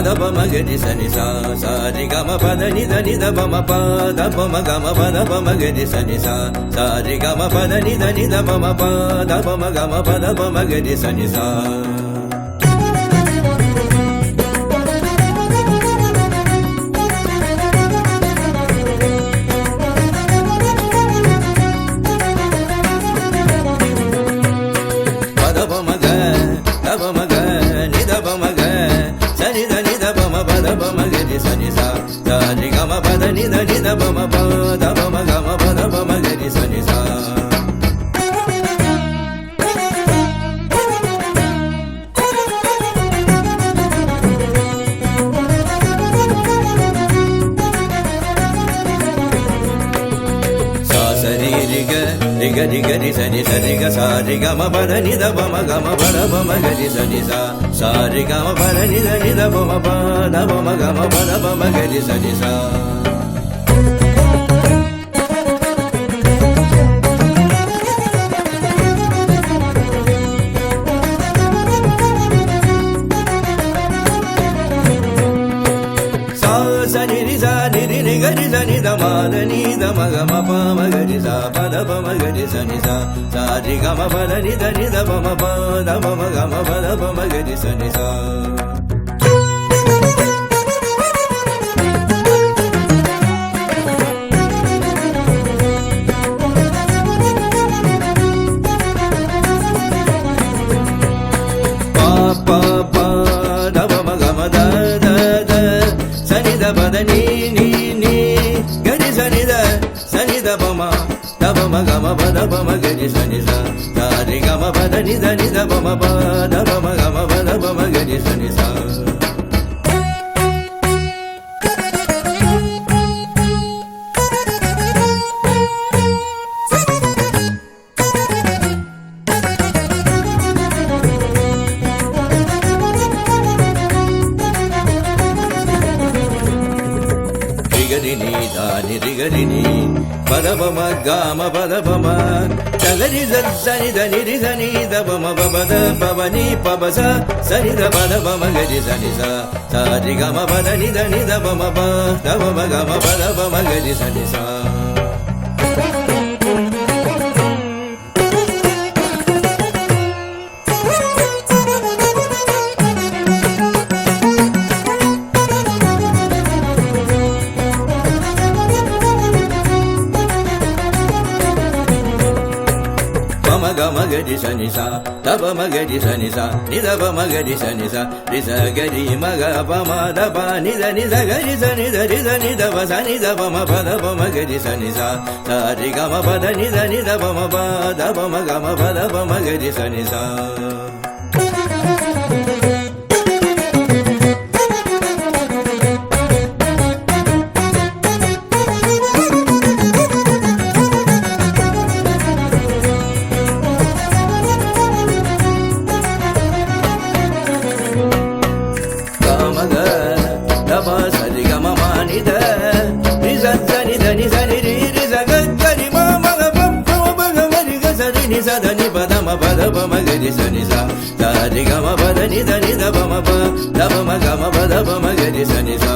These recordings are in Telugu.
పద పమ గరి సని సా సారి గమ పద నిద నిద పమ పద పమ గమ పద పమ గరి సని సా సారి గమ పద నిద నిద పమ పద పమ గమ పద పమ గరి సని సా సని సా సరి గమ పద నిద నిద పమ పద పమ గమ పద పమ గరి సని సా రిగ రిగ రి సని సరి గ సారి గమ పద నిద పమ గమ పద పమ గరి సని సా సారి గమ పద నిద నిద పమ పద పమ గమ పద పమ గరి సని సా సని రి సా ని రి ని గరి సని ద మాద ని ద మగ మ ప మ గరి సా పద ప మ గరి సని సా సారి గమ పద ని ద ని ద ప మ ప ద ప మ గ మ పద ప మ గరి సని సా ప ప ద ప మ గ మ ద ద ద సని ద పద ని ని ని గరి సని ద సని ద ప మ ద ప మ గ మ పద ప మ గరి సని సా సారి గ మ పద ని ద ని ద ప మ ప ద ప మ గ మ పద ప మ గరి సని సా రిగరిని దాని రిగరిని పద పమ గామ పద పమ చగరి సని దని రి సని ద పమ పద పవని పబస సని ద పద పమ గరి సని సా సారి గమ పద ని ద ని ద పమ ప ద పమ గమ పద పమ గరి సని సా గమ గరి సని సా తప మగరి సని సా నిద ప మగరి సని సా రి స గరి మగ ప మ ద ప నిద నిద గరి సని ద రి ద నిద ప సని ద ప మ పద ప మగరి సని సా సారి గమ పద నిద నిద ప మ ప ద ప మ గమ పద ప మగరి సని సా సరి గమ మాని ద రి సని దని సని రి రి స గరి మ మ గ ప ప గ మ రి గ సరి ని స దని పద మ పద ప మ గరి సని సా సరి గమ పద ని ద ని ద ప మ ప ద ప మ గ మ పద ప మ గరి సని సా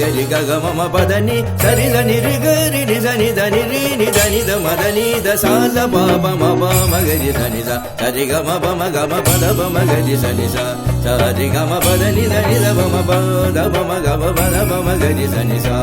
గరి గ గమ మ పద ని సరి ద ని రి గరి ని ద ని ద ని రి ని ద ని ద మ ద ని ద సా ద ప ప మ ప మ గరి ద ని సా సరి గ మ ప మ గ మ పద ప మ గరి సని సా సరి గ మ పద ని ద ని ద ప మ ప ద ప మ గ మ పద ప మ గరి సని సా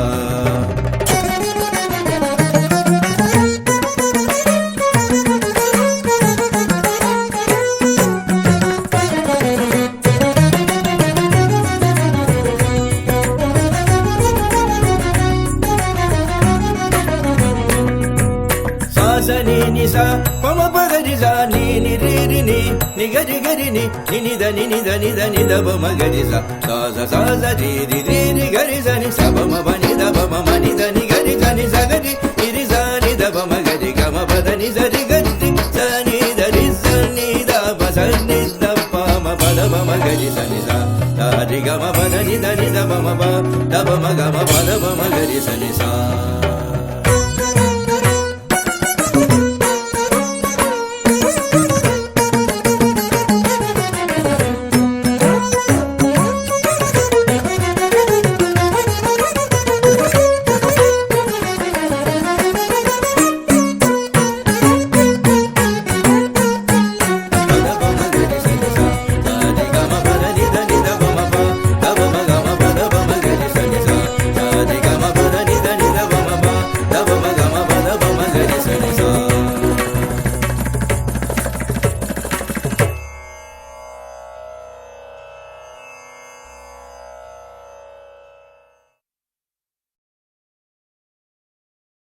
సని ని సా పమ పగరి సా ని ని రి రి ని ని గరి గరి ని ని ని ద ని ని ద ని ద ని ద పమ గరి సా సా సా సా సా రి రి రి రి గరి సా ని సా పమ ప ని ద పమ మ ని ద ని గరి సా ని సా గరి ని రి సా ని ద పమ గరి గమ పద ని స రి గరి సా ని ద రి సా ని ద ప స సని సా రి గమ పద నిద నిద మమ ప దబ మ గమ పద బ మ గరి సని సా